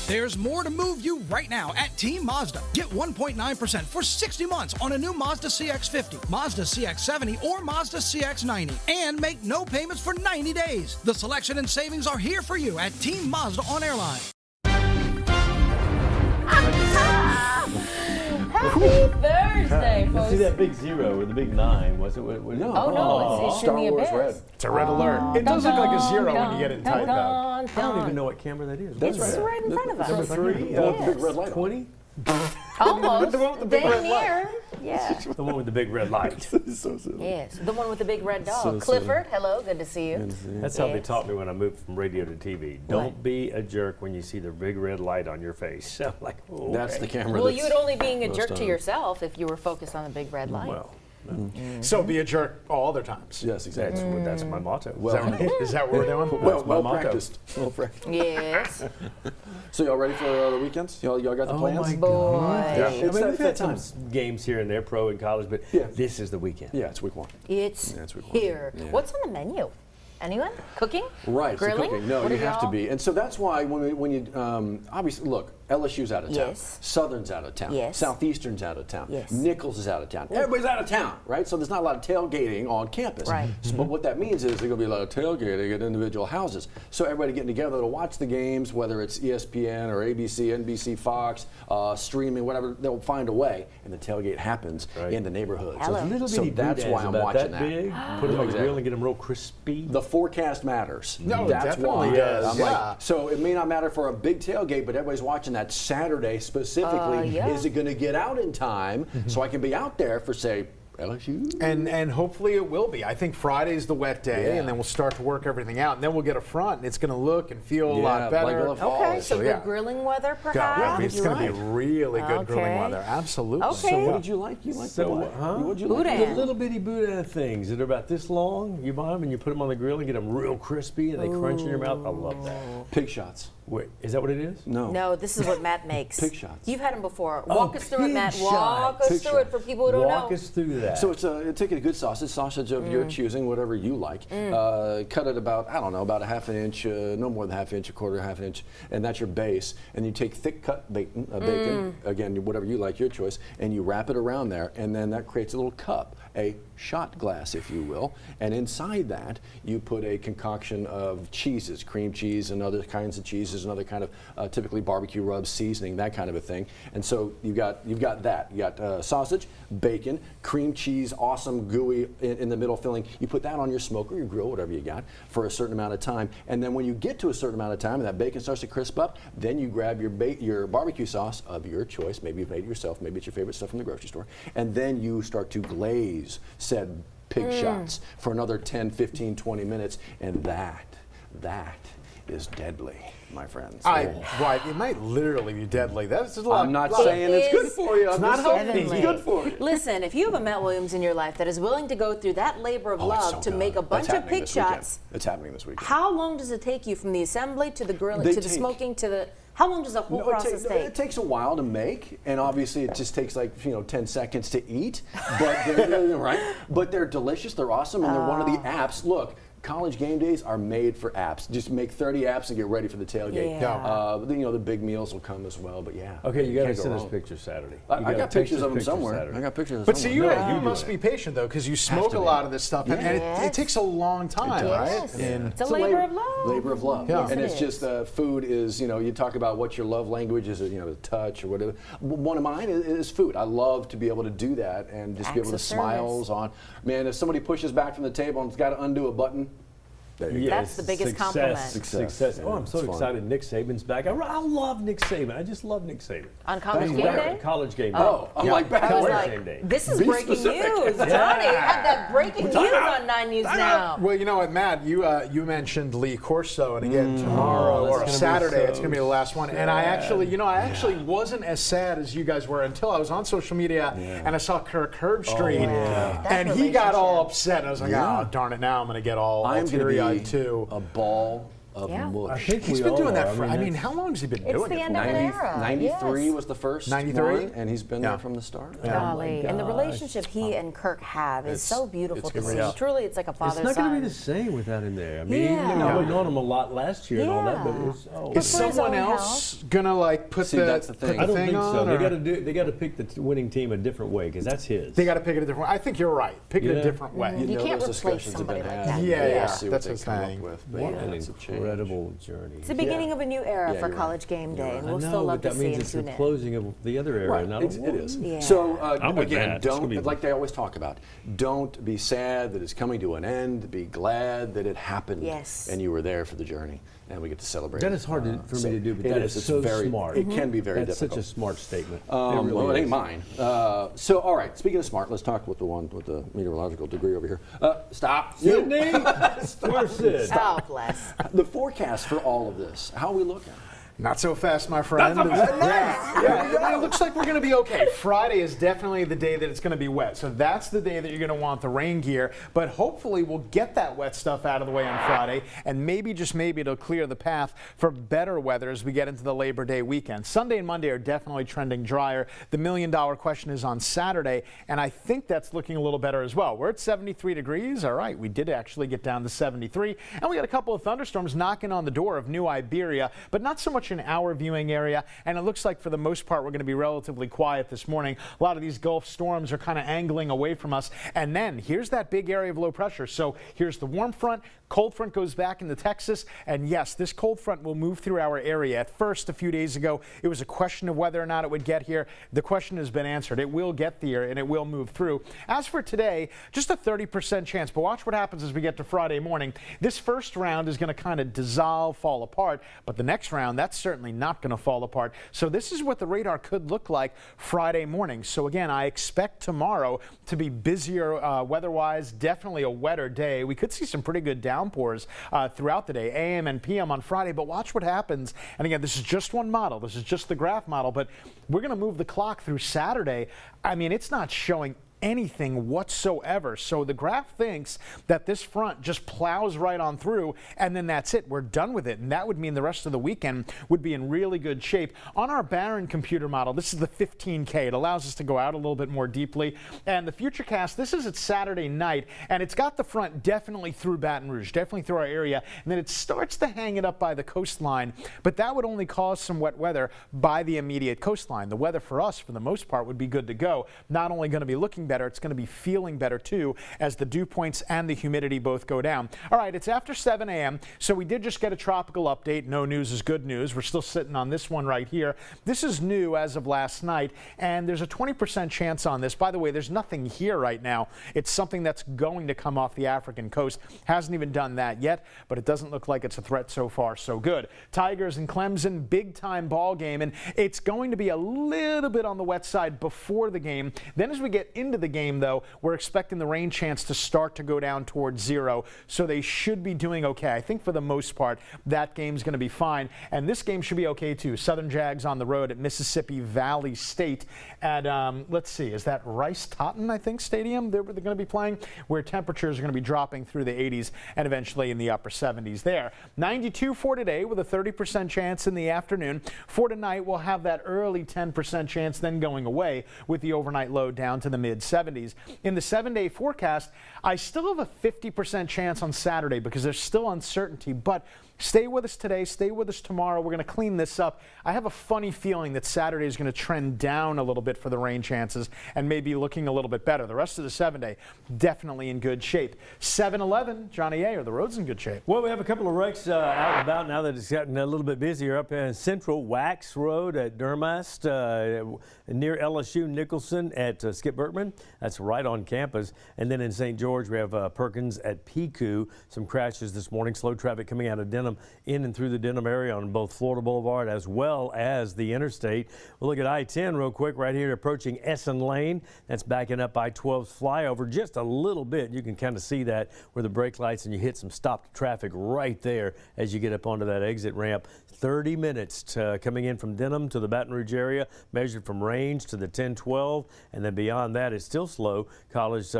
There's more to move you right now at Team Mazda. Get 1.9% for 60 months on a new Mazda CX-50, Mazda CX-70, or Mazda CX-90. And make no payments for 90 days. The selection and savings are here for you at Team Mazda on Airline. Happy Thursday, folks. See that big 0 or the big 9? Was it? No. Oh, no, it's in the abyss. Red. It's a red alert. It does look like a 0 when you get in tight, though. I don't even know what camera that is. It's right in front of us. Number 3? The big red light. 20? Almost. The one with the big red Damn near. Yeah. The one with the big red light. So silly. Yes, the one with the big red dog. So Clifford, hello, good to see you. That's how they Yes. taught me when I moved from radio to TV. Don't be a jerk when you see the big red light on your face. I'm like, oh, That's okay. the camera. Well, that's you'd only being a most jerk to on. yourself if you were focused on the big red light. Well, So be a jerk all other times. Yes, exactly. that's my motto. Is that right? Is that what we're doing? Well motto. practiced. Well practiced. Yes. So y'all ready for the weekends? Y'all got the plans? my Boy. Yeah. It's I mean, that we've had time. some games here and there, pro and college, but Yeah. this is the weekend. Yeah, it's week 1. It's Yeah, it's week 1. here. Yeah. What's on the menu? Anyone? Cooking? Right, so Grilling? cooking. No, What you are have to y'all? be. And so that's why when you obviously, look, LSU's out of town. Yes. Southern's out of town. Yes. Southeastern's out of town. Yes. Nichols is out of town. Everybody's out of town, right? So there's not a lot of tailgating on campus. Right. So, but what that means is there's going to be a lot of tailgating at individual houses. So everybody getting together to watch the games, whether it's ESPN or ABC, NBC, Fox, streaming, whatever, they'll find a way. And the tailgate happens Right. in the neighborhood. Hello. Little So bitty that's boodads why I'm about watching that that. big. Put them on the Exactly. grill and get them real crispy. The forecast matters. No, it that's definitely why. does, I'm yeah. like, so it may not matter for a big tailgate, but everybody's watching that Saturday specifically. Yeah. Is it going to get out in time so I can be out there for, say, LSU? And hopefully it will be. I think Friday's the wet day, Yeah. and then we'll start to work everything out, and then we'll get a front, and it's going to look and feel a Yeah, lot like better. it'll fall. Okay, so So, good yeah. grilling weather, God, perhaps? it's going to be really good grilling Okay. weather. Absolutely. Okay. So what did you like? You like So, what? huh? What'd you like? Boudin. The little bitty boudin things that are about this long, you buy them and you put them on the grill and get them real crispy and they crunch in your mouth. I love that. Pig shots. Wait, is that what it is? No. No, this is what Matt makes. Pig shots. You've had them before. Walk us through it, pig Matt. shots. Walk us Pig through it shots. for people who don't Walk know. us through that. So it's take a good sausage of your choosing, whatever you like. Cut it about, I don't know, about a half an inch, no more than half inch, a quarter, half an inch, and that's your base. And you take thick cut bacon, again, whatever you like, your choice, and you wrap it around there, and then that creates a little cup, a shot glass, if you will. And inside that, you put a concoction of cheeses, cream cheese and other kinds of cheeses, and other kind of typically barbecue rub seasoning, that kind of a thing. And so you've got that. You got sausage, bacon, cream cheese, awesome gooey in the middle filling. You put that on your smoker, your grill, whatever you got, for a certain amount of time. And then when you get to a certain amount of time and that bacon starts to crisp up, then you grab your barbecue sauce of your choice. Maybe you've made it yourself. Maybe it's your favorite stuff from the grocery store. And then you start to glaze said pig shots for another 10, 15, 20 minutes. And that is deadly, my friends. Right, it might literally be deadly. That's just a lot. I'm not lot- saying it's good for you. It's not healthy. It's good for you. Listen, if you have a Matt Williams in your life that is willing to go through that labor of Oh, it's love so to good. make a bunch That's of happening pig this weekend. shots, It's happening this weekend. how long does it take you from the assembly to the grilling They to the take- smoking to the? How long does the whole process take? It takes a while to make, and obviously it just takes 10 seconds to eat. But they're right. But they're delicious. They're awesome, and they're one of the apps. Look. College game days are made for apps. Just make 30 apps and get ready for the tailgate. Yeah. The big meals will come as well, but yeah. Okay, you got to Can't go send us wrong. pictures Saturday. I got pictures of them somewhere. I got pictures of But see, somewhere. you must be patient though, because you smoke to a be. lot of this stuff, and Yes. it takes a long time, Yes. right? And It's a labor of love. Labor of love. Yeah. And Yes, it's it just food is, you talk about what your love language is, the touch or whatever. One of mine is food. I love to be able to do that and just be Acts able to of smiles service. on. Man, if somebody pushes back from the table and it's got to undo a button, there you go. That's the biggest compliment. Success. Oh, I'm so It's fun. excited. Nick Saban's back. I love Nick Saban. I just love Nick Saban. On college He's game back. day? College game day. Oh, I'm like back. I was College like, game day. this is Be breaking specific. news. Johnny had that breaking news on 9 News Now. Well, you know what, Matt? You mentioned Lee Corso, and again tomorrow that's or gonna be Saturday, so it's going to be the last one. And I actually wasn't as sad as you guys were until I was on social media and I saw Kirk Herbstreit, and he got all upset. And I was like, oh darn it! Now I'm going to get all I'm going to teary-eyed be too. a ball of Yeah. mush. I think He's we been all doing that are. for, I mean, that's- how long has he been It's doing the it? end of an era. 93 Yes. was the first 93? one, and he's been Yeah. there from the start. Golly, and the gosh. relationship he and Kirk have is so beautiful to see. great. Truly, it's like a It's father-son. not going to be the same without him there. I mean, even though Yeah. we went on him a lot last year and all that, but Yeah. it's, oh, Is But for his someone own else gonna like put See, the, that's the put thing. I don't thing think so. on? or- They got to pick the winning team a different way because that's his. They got to pick it a different way. I think you're right. Pick it Yeah. a different way. You know can't those replace discussions have somebody been like had. that. Yeah, We'll yeah, see what that's they his come thing. up with. But What yeah, an it's a change. incredible journey. It's the beginning of a new era Yeah, for you're college right. game day, and I we'll know, still love but to that see means him it's the tune in. closing of the other era. Right, not it is. Yeah. So I'm with again, that. It's gonna don't be- like they always talk about. Don't be sad that it's coming to an end. Be glad that it happened. Yes. And you were there for the journey, and we get to celebrate. That is hard for me to do, but it that is. is It's so very, smart. It can be very That's difficult. such a smart statement. Well, it is. ain't mine. So, all right. Speaking of smart, let's talk with the one with the meteorological degree over here. Stop. Sydney, where's Sid? Oh, bless. The forecast for all of this. How are we looking? Not so fast, my friend. Yeah, it looks like we're going to be okay. Friday is definitely the day that it's going to be wet. So that's the day that you're going to want the rain gear. But hopefully we'll get that wet stuff out of the way on Friday. And maybe, just maybe, it'll clear the path for better weather as we get into the Labor Day weekend. Sunday and Monday are definitely trending drier. The million-dollar question is on Saturday. And I think that's looking a little better as well. We're at 73 degrees. All right, we did actually get down to 73. And we got a couple of thunderstorms knocking on the door of New Iberia, but not so much in our viewing area, and it looks like for the most part we're going to be relatively quiet this morning. A lot of these Gulf storms are kind of angling away from us, and then here's that big area of low pressure. So here's the warm front, cold front goes back into Texas, and yes, this cold front will move through our area. At first, a few days ago, it was a question of whether or not it would get here. The question has been answered. It will get there, and it will move through. As for today, just a 30% chance, but watch what happens as we get to Friday morning. This first round is going to kind of dissolve, fall apart, but the next round, that's certainly not going to fall apart. So this is what the radar could look like Friday morning. So again, I expect tomorrow to be busier weather-wise, definitely a wetter day. We could see some pretty good downpours throughout the day, AM and PM on Friday, but watch what happens. And again, this is just one model. This is just the graph model, but we're going to move the clock through Saturday. I mean, it's not showing anything whatsoever. So the graph thinks that this front just plows right on through, and then that's it. We're done with it. And that would mean the rest of the weekend would be in really good shape. On our Barron computer model, this is the 15K. It allows us to go out a little bit more deeply. And the Futurecast, this is at Saturday night, and it's got the front definitely through Baton Rouge, definitely through our area, and then it starts to hang it up by the coastline. But that would only cause some wet weather by the immediate coastline. The weather for us, for the most part, would be good to go. Not only going to be looking better, it's going to be feeling better too as the dew points and the humidity both go down. All right, it's after 7 a.m., so we did just get a tropical update. No news is good news. We're still sitting on this one right here. This is new as of last night, and there's a 20% chance on this. By the way, there's nothing here right now. It's something that's going to come off the African coast. Hasn't even done that yet, but it doesn't look like it's a threat so far. So good. Tigers and Clemson, big-time ball game, and it's going to be a little bit on the wet side before the game. Then as we get into the game, though, we're expecting the rain chance to start to go down towards zero, so they should be doing okay. I think for the most part, that game's going to be fine, and this game should be okay too. Southern Jags on the road at Mississippi Valley State at, let's see, is that Rice-Totten, I think, stadium they're going to be playing, where temperatures are going to be dropping through the 80s and eventually in the upper 70s there. 92 for today with a 30% chance in the afternoon. For tonight, we'll have that early 10% chance then going away with the overnight low down to the mid-70s. In the 7-day forecast, I still have a 50% chance on Saturday because there's still uncertainty, but stay with us today, stay with us tomorrow. We're going to clean this up. I have a funny feeling that Saturday is going to trend down a little bit for the rain chances and maybe looking a little bit better. The rest of the 7-day, definitely in good shape. 7-Eleven, Johnny A, are the roads in good shape? Well, we have a couple of wrecks out and about now that it's gotten a little bit busier up in Central. Wax Road at Durmast, near LSU Nicholson at Skip Berkman. That's right on campus. And then in St. George, we have Perkins at Piku. Some crashes this morning. Slow traffic coming out of Denham, in and through the Denham area on both Florida Boulevard as well as the interstate. We'll look at I-10 real quick right here approaching Essen Lane. That's backing up I-12's flyover just a little bit. You can kind of see that where the brake lights, and you hit some stopped traffic right there as you get up onto that exit ramp. 30 minutes coming in from Denham to the Baton Rouge area, measured from Range to the 1012, and then beyond that is still slow. College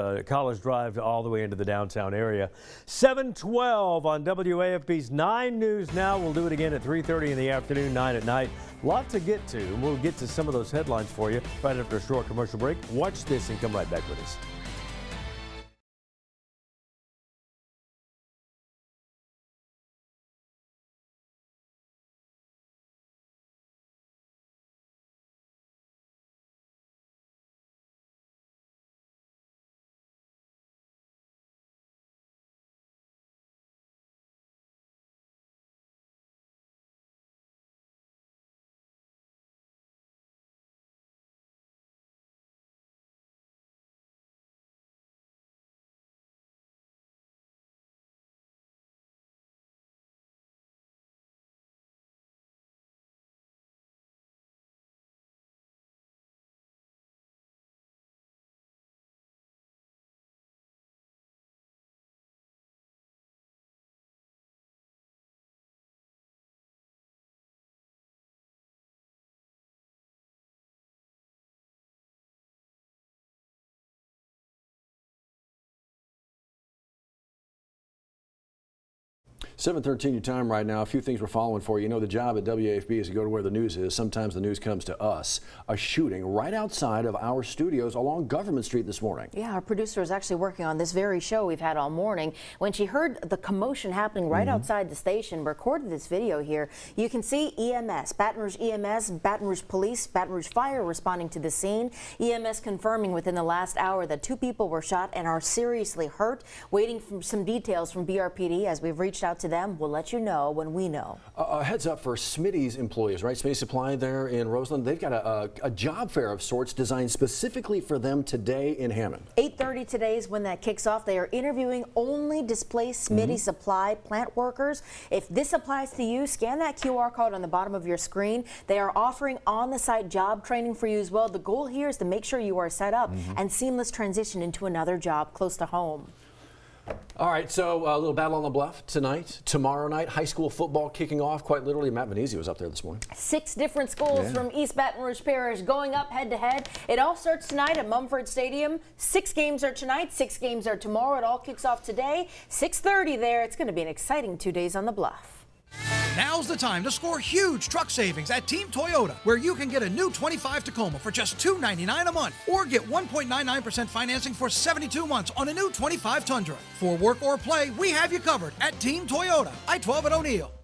Drive all the way into the downtown area. 7:12 on WAFB's 9 News Now. We'll do it again at 3:30 in the afternoon, 9 at night. Lot to get to, and we'll get to some of those headlines for you right after a short commercial break. Watch this and come right back with us. $7:13 your time right now. A few things we're following for you. You know, the job at WAFB is to go to where the news is. Sometimes the news comes to us. A shooting right outside of our studios along Government Street this morning. Yeah, our producer is actually working on this very show we've had all morning. When she heard the commotion happening right outside the station, recorded this video here. You can see EMS, Baton Rouge EMS, Baton Rouge Police, Baton Rouge Fire responding to the scene. EMS confirming within the last hour that 2 people were shot and are seriously hurt. Waiting for some details from BRPD as we've reached out to them. We'll let you know when we know. Heads up for Smitty's employees, right? Smitty Supply there in Roseland. They've got a job fair of sorts designed specifically for them today in Hammond. 8:30 today is when that kicks off. They are interviewing only displaced Smitty Supply plant workers. If this applies to you, scan that QR code on the bottom of your screen. They are offering on-the-site job training for you as well. The goal here is to make sure you are set up and seamless transition into another job close to home. All right, so a little battle on the bluff tonight. Tomorrow night, high school football kicking off. Quite literally, Matt Venezia was up there this morning. 6 different schools from East Baton Rouge Parish going up head-to-head. It all starts tonight at Mumford Stadium. 6 games are tonight, 6 games are tomorrow. It all kicks off today, 6:30 there. It's going to be an exciting 2 days on the bluff. Now's the time to score huge truck savings at Team Toyota, where you can get a new 25 Tacoma for just $299 a month, or get 1.99% financing for 72 months on a new 25 Tundra. For work or play, we have you covered at Team Toyota, I-12 at O'Neill.